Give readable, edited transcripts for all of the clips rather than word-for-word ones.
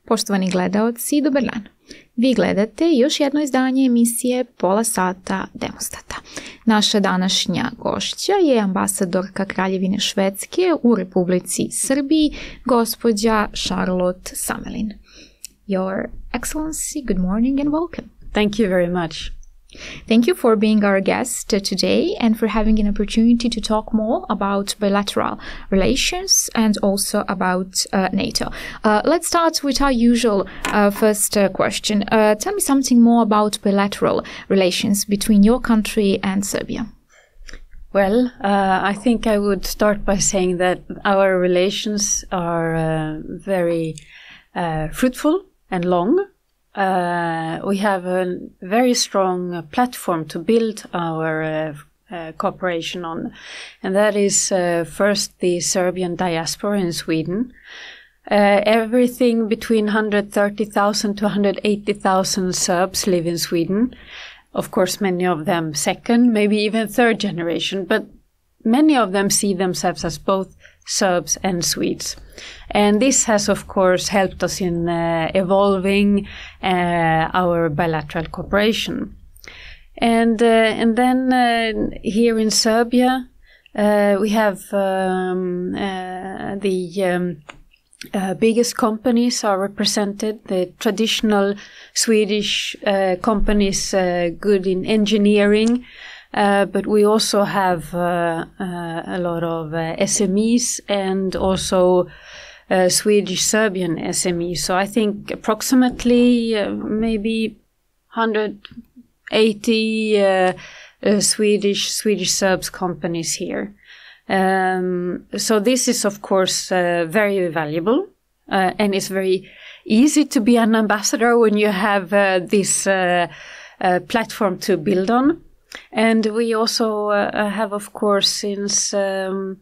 Poštovani gledaoci, dobar dan. Vi gledate još jedno izdanje emisije Pola sata demostata. Naša današnja gošća je ambasadorka Kraljevine Švedske u Republici Srbiji, gospođa Šarlot Samelin. Your Excellency, good morning and welcome. Thank you very much. Thank you for being our guest today and for having an opportunity to talk more about bilateral relations and also about NATO. Let's start with our usual first question. Tell me something more about bilateral relations between your country and Serbia. Well, I think I would start by saying that our relations are very fruitful and long. We have a very strong platform to build our cooperation on, and that is first the Serbian diaspora in Sweden. Everything between 130,000 to 180,000 Serbs live in Sweden. Of course, many of them second, maybe even third generation, but many of them see themselves as both Serbs and Swedes. And this has, of course, helped us in evolving our bilateral cooperation. And then here in Serbia, we have the biggest companies are represented, the traditional Swedish companies good in engineering, but we also have a lot of SMEs and also Swedish-Serbian SMEs. So I think approximately maybe 180 Swedish Serbs companies here. So this is of course very valuable, and it's very easy to be an ambassador when you have this platform to build on. And we also have, of course, since a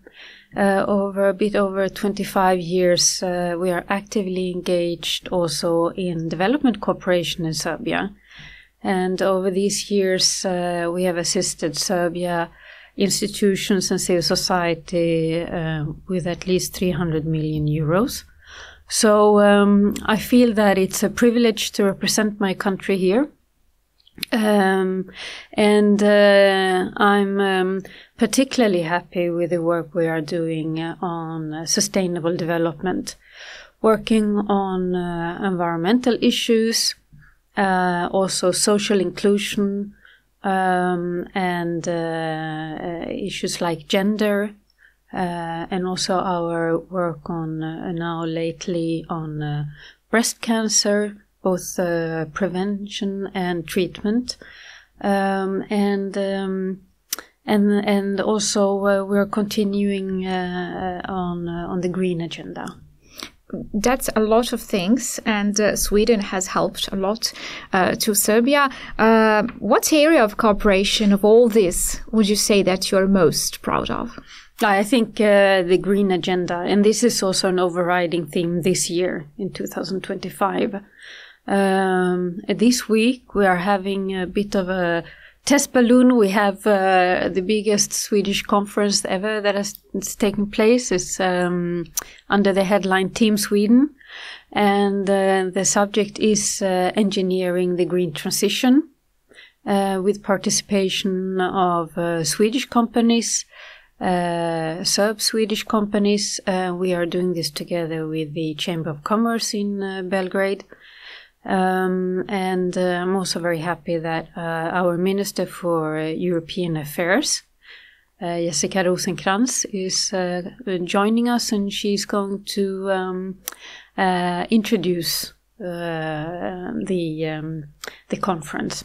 bit over 25 years, we are actively engaged also in development cooperation in Serbia. And over these years, we have assisted Serbia institutions and civil society with at least 300 million euros. So I feel that it's a privilege to represent my country here. And I'm particularly happy with the work we are doing on sustainable development, working on environmental issues, also social inclusion, and issues like gender, and also our work on now lately on breast cancer, both prevention and treatment, and also we're continuing on the green agenda. That's a lot of things, and Sweden has helped a lot to Serbia. What area of cooperation of all this would you say that you're most proud of? I think the green agenda, and this is also an overriding theme this year in 2025. This week we are having a bit of a test balloon. We have the biggest Swedish conference ever that has taken place. It's under the headline Team Sweden, and the subject is engineering the green transition, with participation of Swedish companies, Serb-Swedish companies. We are doing this together with the Chamber of Commerce in Belgrade. And I'm also very happy that our Minister for European Affairs, Jessica Rosenkrantz, is joining us, and she's going to introduce the conference.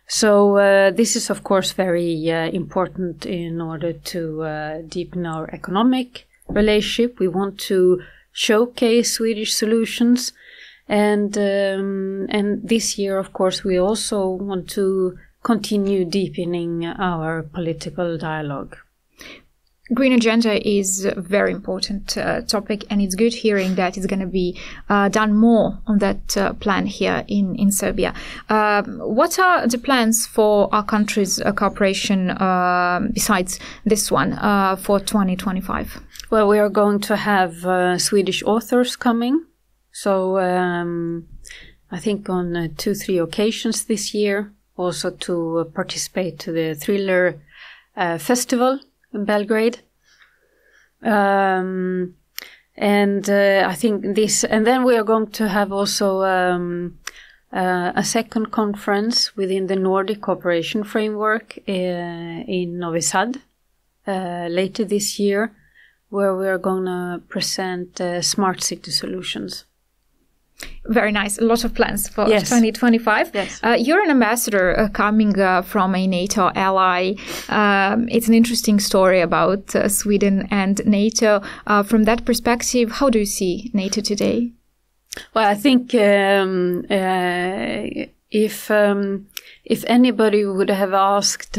So this is, of course, very important in order to deepen our economic relationship. We want to showcase Swedish solutions. And this year, of course, we also want to continue deepening our political dialogue. Green agenda is a very important topic, and it's good hearing that it's going to be done more on that plan here in Serbia. What are the plans for our country's cooperation besides this one for 2025? Well, we are going to have Swedish authors coming So I think on 2-3 occasions this year, also to participate to the Thriller Festival in Belgrade. And I think this, and then we are going to have also a second conference within the Nordic cooperation framework in Novi Sad later this year, where we are going to present smart city solutions. Very nice. A lot of plans for 2025. Yes. You're an ambassador coming from a NATO ally. It's an interesting story about Sweden and NATO. From that perspective, how do you see NATO today? Well, I think if anybody would have asked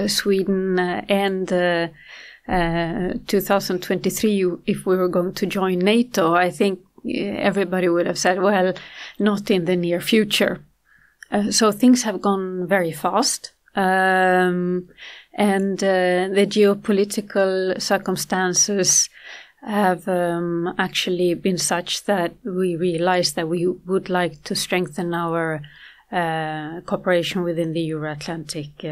Sweden and 2023 if we were going to join NATO, I think everybody would have said, well, not in the near future. So things have gone very fast. And the geopolitical circumstances have actually been such that we realized that we would like to strengthen our cooperation within the Euro-Atlantic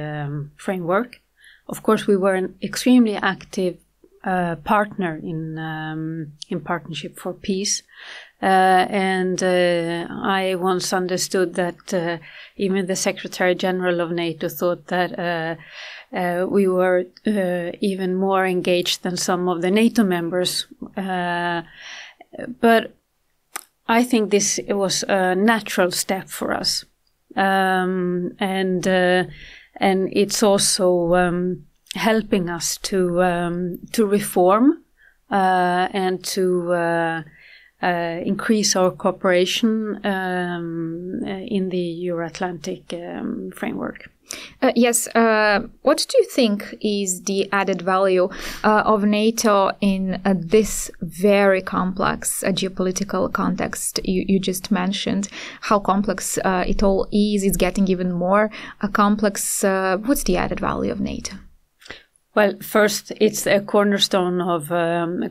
framework. Of course, we were an extremely active partner in Partnership for Peace. And I once understood that even the Secretary General of NATO thought that we were even more engaged than some of the NATO members. But I think this was a natural step for us. And it's also helping us to reform and to increase our cooperation in the Euro-Atlantic framework. Yes. What do you think is the added value of NATO in this very complex geopolitical context you just mentioned? How complex it all is. It's getting even more complex. What's the added value of NATO? Well, first, it's a cornerstone of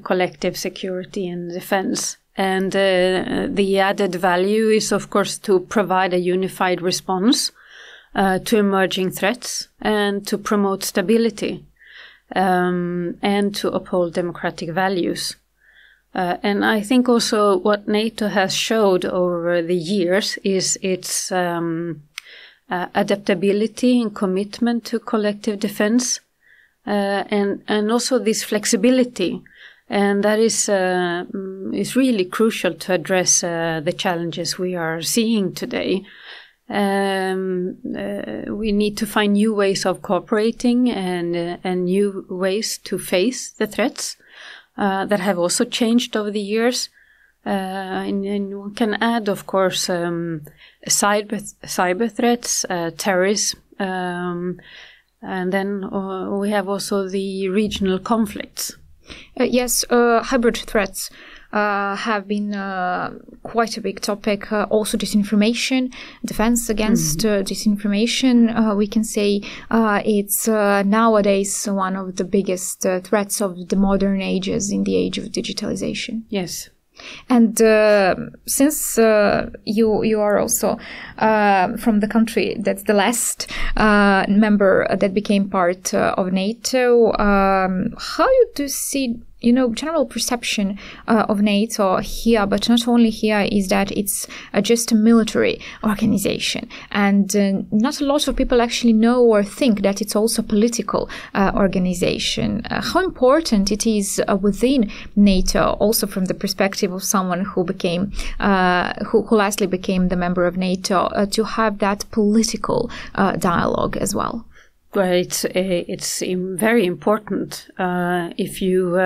collective security and defense. And the added value is, of course, to provide a unified response to emerging threats and to promote stability and to uphold democratic values. And I think also what NATO has showed over the years is its adaptability and commitment to collective defense. And also this flexibility, and that is really crucial to address the challenges we are seeing today. We need to find new ways of cooperating and new ways to face the threats that have also changed over the years. And one can add, of course, cyber threats, terrorism. And then we have also the regional conflicts. Yes, hybrid threats have been quite a big topic. Also disinformation, defense against disinformation. We can say it's nowadays one of the biggest threats of the modern ages in the age of digitalization. Yes. And since you are also from the country that's the last member that became part of NATO, how do you see, general perception of NATO here, but not only here, is that it's just a military organization, and not a lot of people actually know or think that it's also a political organization. How important it is within NATO, also from the perspective of someone who became, who lastly became the member of NATO, to have that political dialogue as well. Well, it's very important if you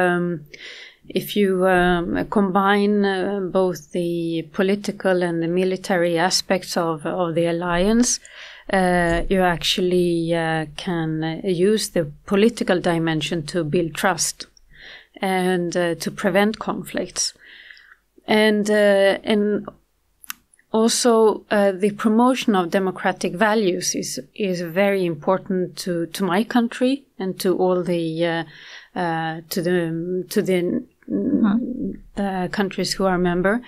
combine both the political and the military aspects of the alliance. You actually can use the political dimension to build trust and to prevent conflicts, and also, the promotion of democratic values is very important to my country and to all the countries who are member,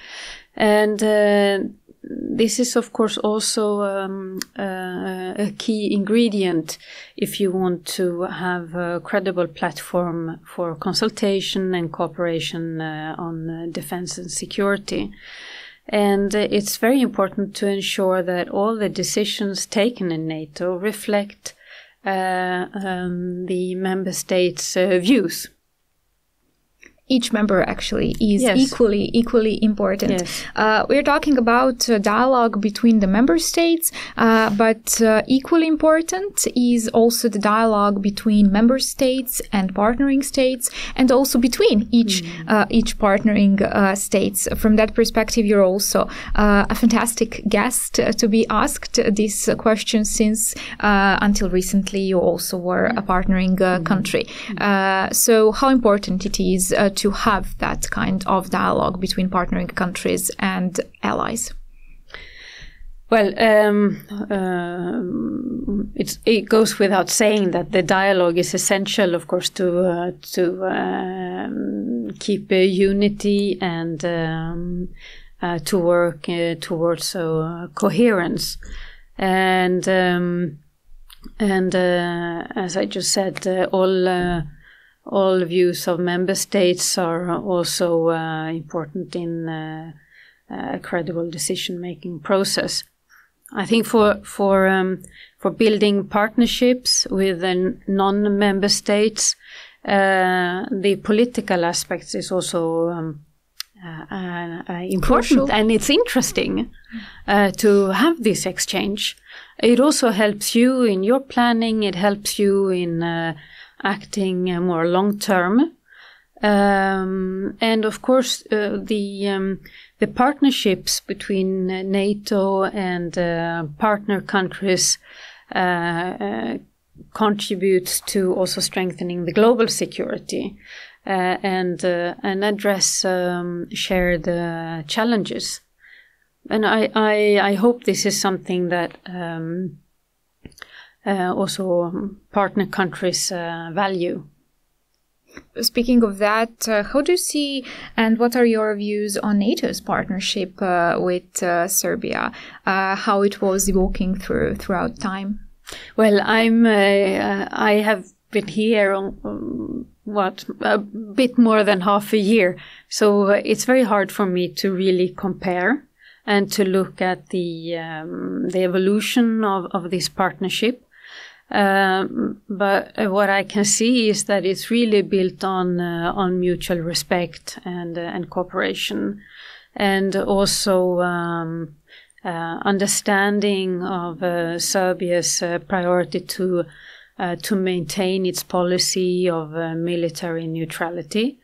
And this is, of course, also a key ingredient if you want to have a credible platform for consultation and cooperation on defense and security. And it's very important to ensure that all the decisions taken in NATO reflect the member states' views. Each member actually is equally important. Yes. We're talking about dialogue between the member states, but equally important is also the dialogue between member states and partnering states, and also between each partnering states. From that perspective, you're also a fantastic guest to be asked this question, since until recently you also were a partnering country. So how important it is to have that kind of dialogue between partnering countries and allies? Well, it goes without saying that the dialogue is essential, of course, to keep unity and to work towards coherence. And as I just said, all views of member states are also important in a credible decision-making process. I think for building partnerships with non-member states, the political aspects is also important, crucial. And it's interesting to have this exchange. It also helps you in your planning. It helps you in acting more long term, and of course the partnerships between NATO and partner countries contributes to also strengthening the global security and address shared challenges. And I hope this is something that also partner countries value. Speaking of that, how do you see and what are your views on NATO's partnership with Serbia? How it was evolving throughout time? Well, I have been here a bit more than half a year, so it's very hard for me to really compare and to look at the evolution of this partnership. But what I can see is that it's really built on mutual respect and cooperation, and also understanding of Serbia's priority to maintain its policy of military neutrality,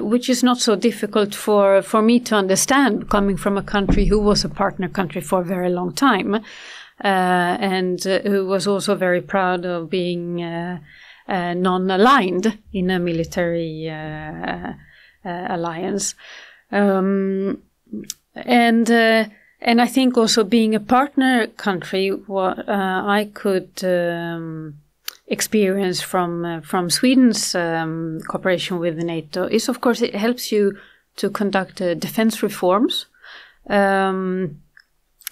which is not so difficult for me to understand, coming from a country who was a partner country for a very long time. And who was also very proud of being non-aligned in a military alliance. And I think also being a partner country, what I could experience from Sweden's cooperation with NATO is, of course, it helps you to conduct defense reforms.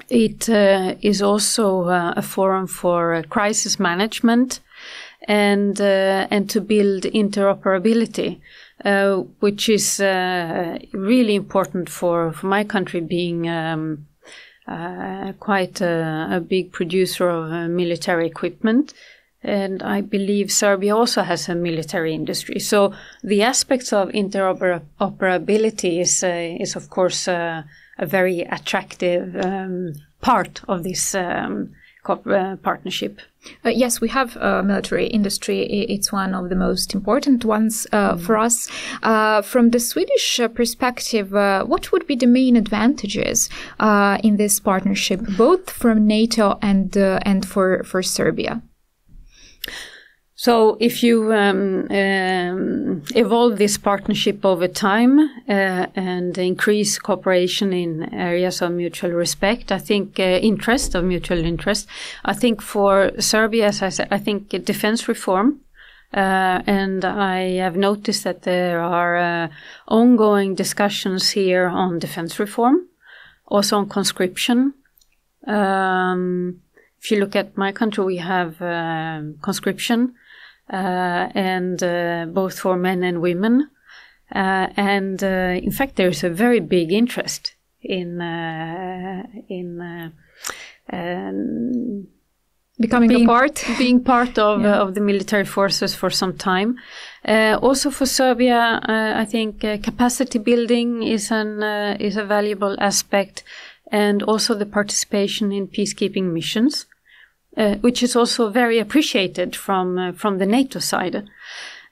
It is also a forum for crisis management and to build interoperability, which is really important for my country, being quite a big producer of military equipment. And I believe Serbia also has a military industry. So the aspects of interoperability is of course a very attractive part of this partnership. Yes, we have a military industry. It's one of the most important ones for us. From the Swedish perspective, what would be the main advantages in this partnership, both from NATO and for Serbia? So if you evolve this partnership over time and increase cooperation in areas of mutual respect, I think mutual interest, I think for Serbia, as I said, I think defense reform And I have noticed that there are ongoing discussions here on defense reform, also on conscription. If you look at my country, we have conscription, and both for men and women. And in fact, there's a very big interest in being part of the military forces for some time. Also for Serbia, I think capacity building is a valuable aspect, and also the participation in peacekeeping missions, which is also very appreciated from the NATO side.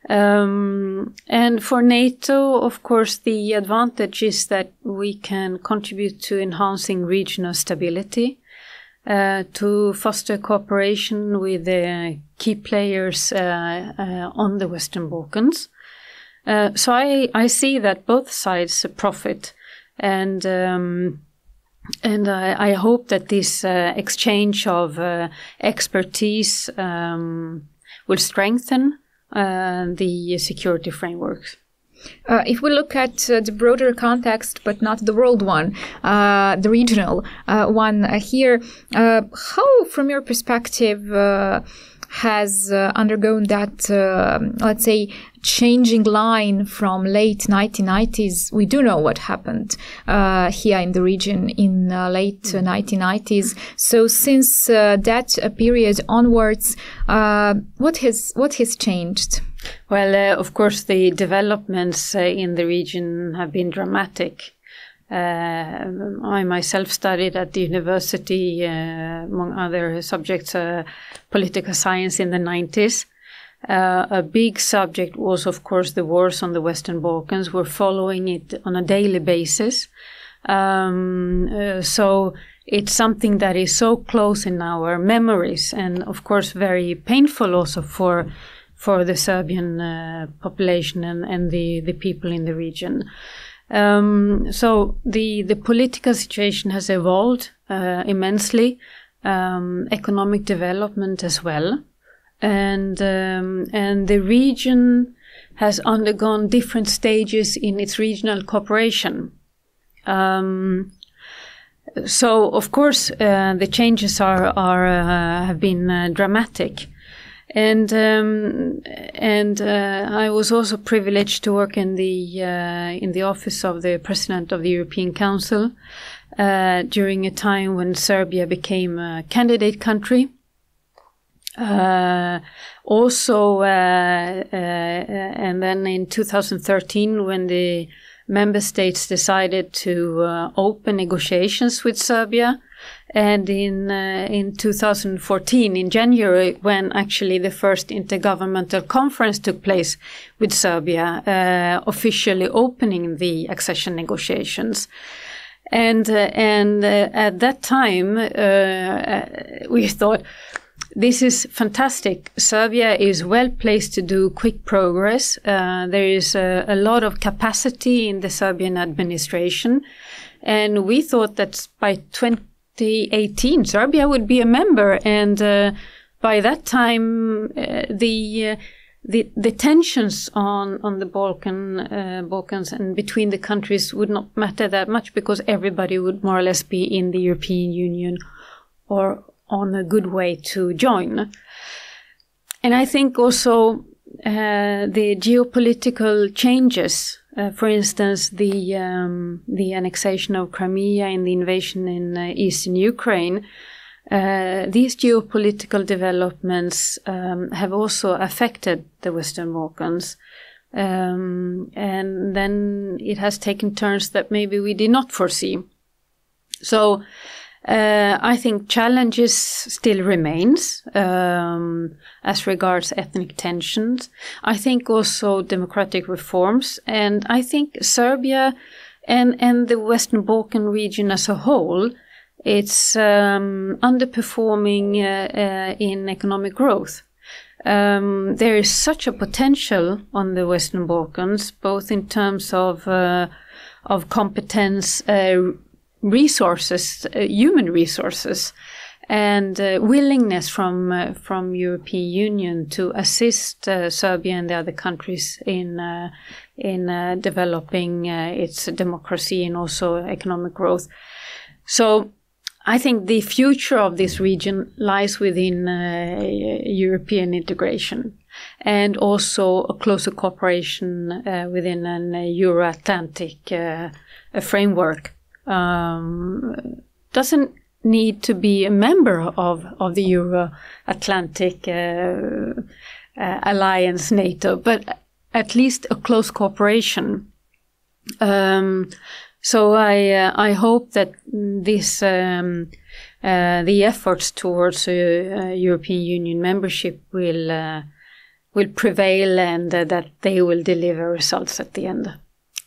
And for NATO, of course, the advantage is that we can contribute to enhancing regional stability, to foster cooperation with the key players on the Western Balkans. So I see that both sides profit, and I hope that this exchange of expertise will strengthen the security frameworks. If we look at the broader context, but not the world one, the regional one here, how, from your perspective, has undergone that, let's say, changing line from late 1990s? We do know what happened here in the region in late 1990s. So since that period onwards, what has changed? Well, of course, the developments in the region have been dramatic. I myself studied at the university, among other subjects, political science in the 90s. A big subject was, of course, the wars on the Western Balkans. We're following it on a daily basis. So it's something that is so close in our memories, and, of course, very painful also for the Serbian population and the people in the region. So the political situation has evolved immensely, economic development as well, and the region has undergone different stages in its regional cooperation. So of course the changes have been dramatic. And I was also privileged to work in the office of the President of the European Council during a time when Serbia became a candidate country. Also, and then in 2013, when the member states decided to open negotiations with Serbia. And in 2014, in January, when actually the first intergovernmental conference took place with Serbia, officially opening the accession negotiations. And at that time, we thought, this is fantastic. Serbia is well placed to do quick progress. There is a lot of capacity in the Serbian administration. And we thought that by 2018, Serbia would be a member. And by that time, the tensions on the Balkans and between the countries would not matter that much, because everybody would more or less be in the European Union or on a good way to join. And I think also the geopolitical changes, for instance, the annexation of Crimea and the invasion in eastern Ukraine, these geopolitical developments have also affected the Western Balkans. And then it has taken turns that maybe we did not foresee. So I think challenges still remains as regards ethnic tensions. I think also democratic reforms, and I think Serbia and the Western Balkan region as a whole, it's underperforming in economic growth. There is such a potential on the Western Balkans, both in terms of competence, resources, human resources, and willingness from European Union to assist Serbia and the other countries in developing its democracy and also economic growth. So I think the future of this region lies within European integration and also a closer cooperation within an Euro-Atlantic framework. Doesn't need to be a member of the Euro-Atlantic alliance, NATO, but at least a close cooperation. So I hope that this the efforts towards European Union membership will prevail and that they will deliver results at the end.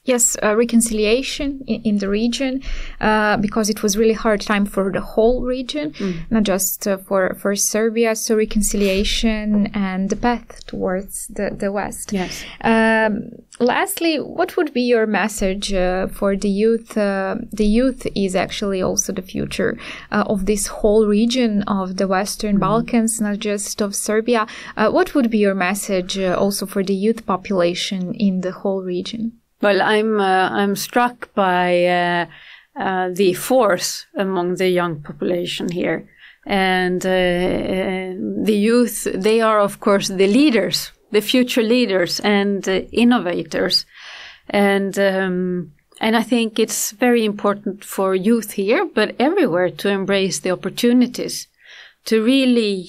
Yes, reconciliation in the region, because it was really hard time for the whole region, not just for Serbia. So reconciliation and the path towards the West. Yes. Lastly, what would be your message for the youth? The youth is actually also the future of this whole region of the Western Balkans, not just of Serbia. What would be your message also for the youth population in the whole region? Well, I'm struck by the force among the young population here, and the youth. They are, of course, the leaders, the future leaders and innovators, and I think it's very important for youth here, but everywhere, to embrace the opportunities, to really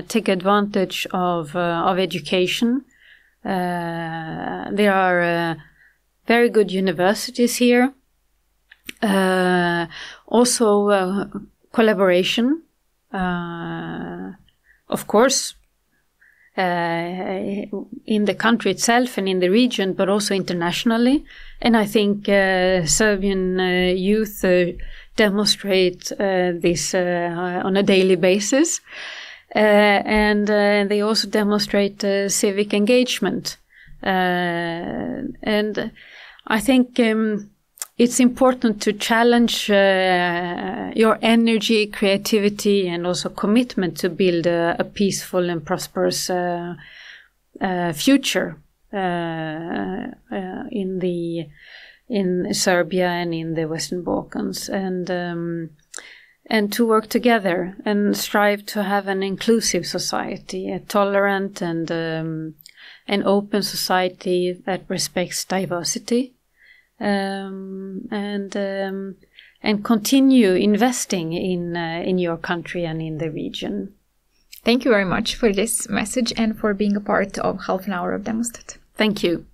take advantage of education. There are very good universities here. Also collaboration, of course, in the country itself and in the region, but also internationally. And I think Serbian youth demonstrate this on a daily basis. And they also demonstrate civic engagement. And I think it's important to challenge your energy, creativity, and also commitment to build a peaceful and prosperous future in Serbia and in the Western Balkans, and to work together and strive to have an inclusive society, a tolerant and an open society that respects diversity, and continue investing in your country and in the region. Thank you very much for this message and for being a part of Half an Hour of Demostat. Thank you.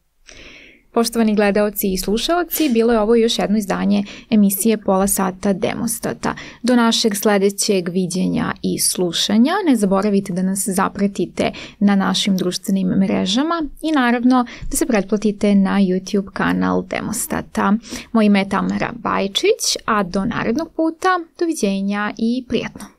Poštovani gledaoci i slušaoci, bilo je ovo još jedno izdanje emisije Pola sata Demostata. Do našeg sljedećeg viđenja i slušanja ne zaboravite da nas zapratite na našim društvenim mrežama i naravno da se pretplatite na YouTube kanal Demostata. Moje ime je Tamara Bajčić, a do narednog puta, doviđenja i prijatno.